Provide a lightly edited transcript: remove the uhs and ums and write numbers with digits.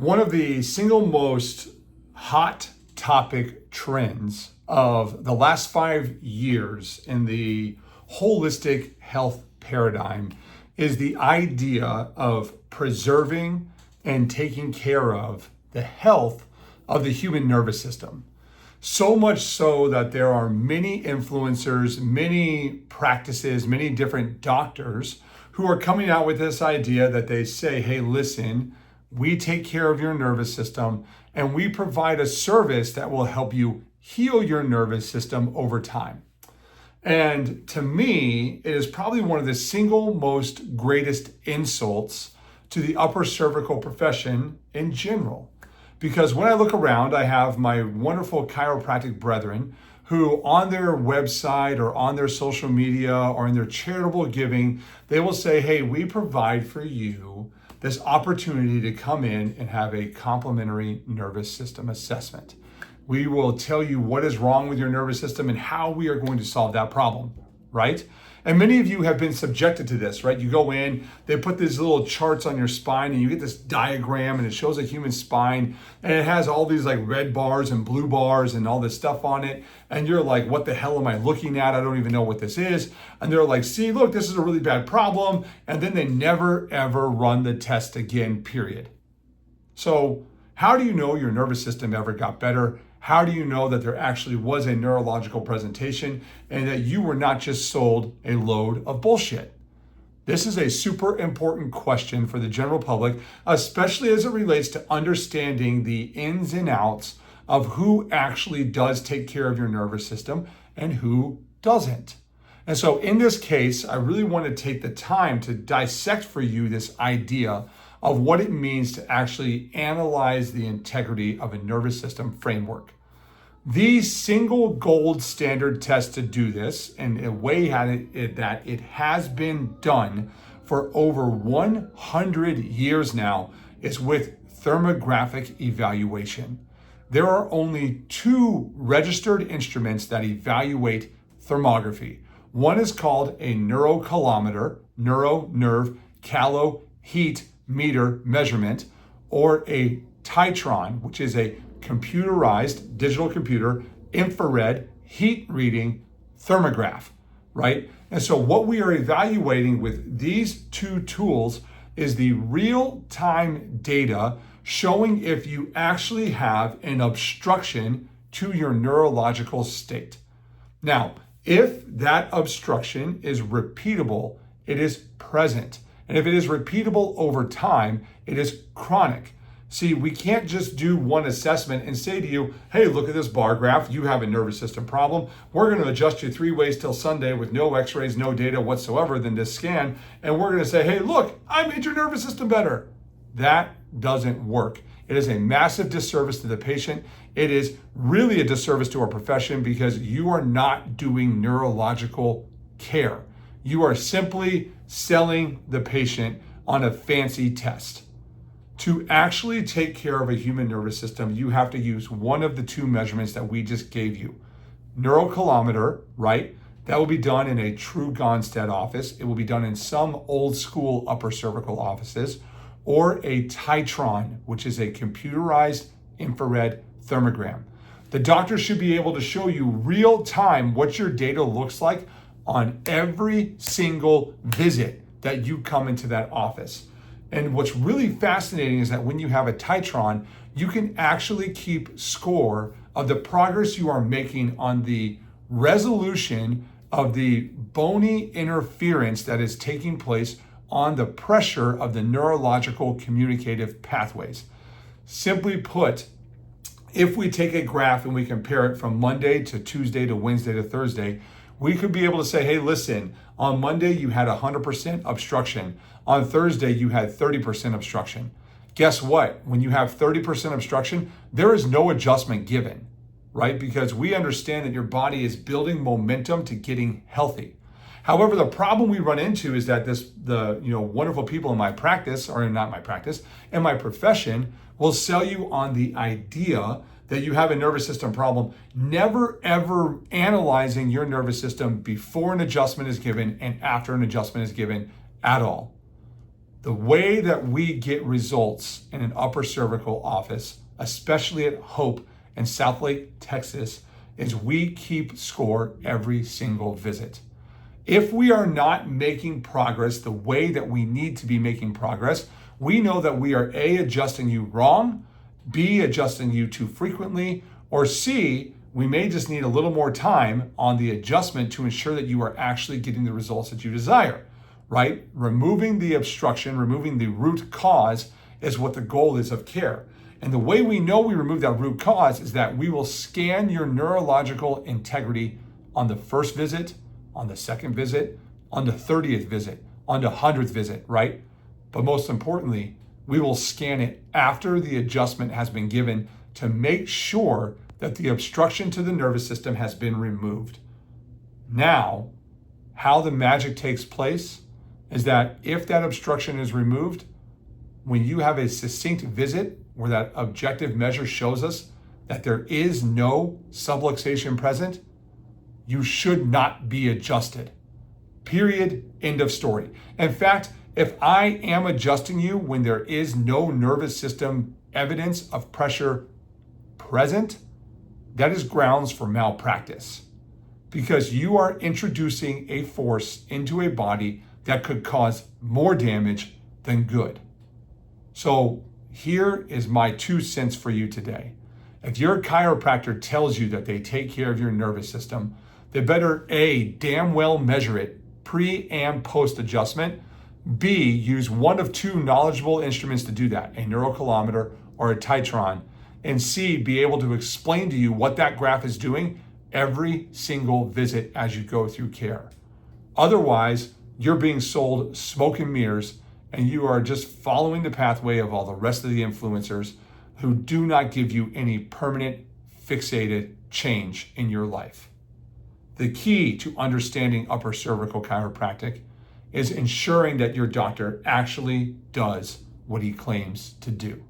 One of the single most hot topic trends of the last 5 years in the holistic health paradigm is the idea of preserving and taking care of the health of the human nervous system. So much so that there are many influencers, many practices, many different doctors who are coming out with this idea that they say, hey, listen, we take care of your nervous system and we provide a service that will help you heal your nervous system over time. And to me, it is probably one of the single most greatest insults to the upper cervical profession in general. Because when I look around, I have my wonderful chiropractic brethren who on their website or on their social media or in their charitable giving, they will say, hey, we provide for you this opportunity to come in and have a complimentary nervous system assessment. We will tell you what is wrong with your nervous system and how we are going to solve that problem, right? And many of you have been subjected to this, right? You go in, they put these little charts on your spine and you get this diagram and it shows a human spine and it has all these like red bars and blue bars and all this stuff on it. And you're like, what the hell am I looking at? I don't even know what this is. And they're like, see, look, this is a really bad problem. And then they never, ever run the test again, period. So how do you know your nervous system ever got better? How do you know that there actually was a neurological presentation and that you were not just sold a load of bullshit? This is a super important question for the general public, especially as it relates to understanding the ins and outs of who actually does take care of your nervous system and who doesn't. And so in this case, I really want to take the time to dissect for you this idea of what it means to actually analyze the integrity of a nervous system framework. The single gold standard test to do this, and a way that it has been done for over 100 years now, is with thermographic evaluation. There are only 2 registered instruments that evaluate thermography. One is called a neurocalometer, neuro, nerve, calo, heat, meter measurement, or a Titron, which is a computerized digital computer infrared heat reading thermograph, right? And so what we are evaluating with these 2 tools is the real-time data showing if you actually have an obstruction to your neurological state. Now, if that obstruction is repeatable, it is present. And if it is repeatable over time, it is chronic. See, we can't just do one assessment and say to you, hey, look at this bar graph. You have a nervous system problem. We're going to adjust you 3 ways till Sunday with no x-rays, no data whatsoever than this scan. And we're going to say, hey, look, I made your nervous system better. That doesn't work. It is a massive disservice to the patient. It is really a disservice to our profession because you are not doing neurological care. You are simply selling the patient on a fancy test. To actually take care of a human nervous system, you have to use one of the 2 measurements that we just gave you. Neurocalometer, right? That will be done in a true Gonstead office. It will be done in some old school upper cervical offices, or a Titron, which is a computerized infrared thermogram. The doctor should be able to show you real time what your data looks like on every single visit that you come into that office. And what's really fascinating is that when you have a Titron, you can actually keep score of the progress you are making on the resolution of the bony interference that is taking place on the pressure of the neurological communicative pathways. Simply put, if we take a graph and we compare it from Monday to Tuesday to Wednesday to Thursday, we could be able to say, hey, listen, on Monday you had 100% obstruction. On Thursday you had 30% obstruction. Guess what? When you have 30% obstruction, there is no adjustment given, right? Because we understand that your body is building momentum to getting healthy. However, the problem we run into is that the wonderful people in my practice, or not my practice, in my profession, will sell you on the idea that you have a nervous system problem, never ever analyzing your nervous system before an adjustment is given and after an adjustment is given at all. The way that we get results in an upper cervical office, especially at Hope in Southlake, Texas, is we keep score every single visit. If we are not making progress the way that we need to be making progress, we know that we are A, adjusting you wrong, B, adjusting you too frequently, or C, we may just need a little more time on the adjustment to ensure that you are actually getting the results that you desire, right? Removing the obstruction, removing the root cause is what the goal is of care. And the way we know we remove that root cause is that we will scan your neurological integrity on the first visit, on the second visit, on the 30th visit, on the 100th visit, right? But most importantly, we will scan it after the adjustment has been given to make sure that the obstruction to the nervous system has been removed. Now, how the magic takes place is that if that obstruction is removed, when you have a succinct visit where that objective measure shows us that there is no subluxation present, you should not be adjusted. Period. End of story. In fact, if I am adjusting you when there is no nervous system evidence of pressure present, that is grounds for malpractice, because you are introducing a force into a body that could cause more damage than good. So here is my 2 cents for you today. If your chiropractor tells you that they take care of your nervous system, they better A, damn well measure it pre and post adjustment. B, use one of 2 knowledgeable instruments to do that, a Neurocalometer or a Titron. And C, be able to explain to you what that graph is doing every single visit as you go through care. Otherwise, you're being sold smoke and mirrors, and you are just following the pathway of all the rest of the influencers who do not give you any permanent, fixated change in your life. The key to understanding upper cervical chiropractic is ensuring that your doctor actually does what he claims to do.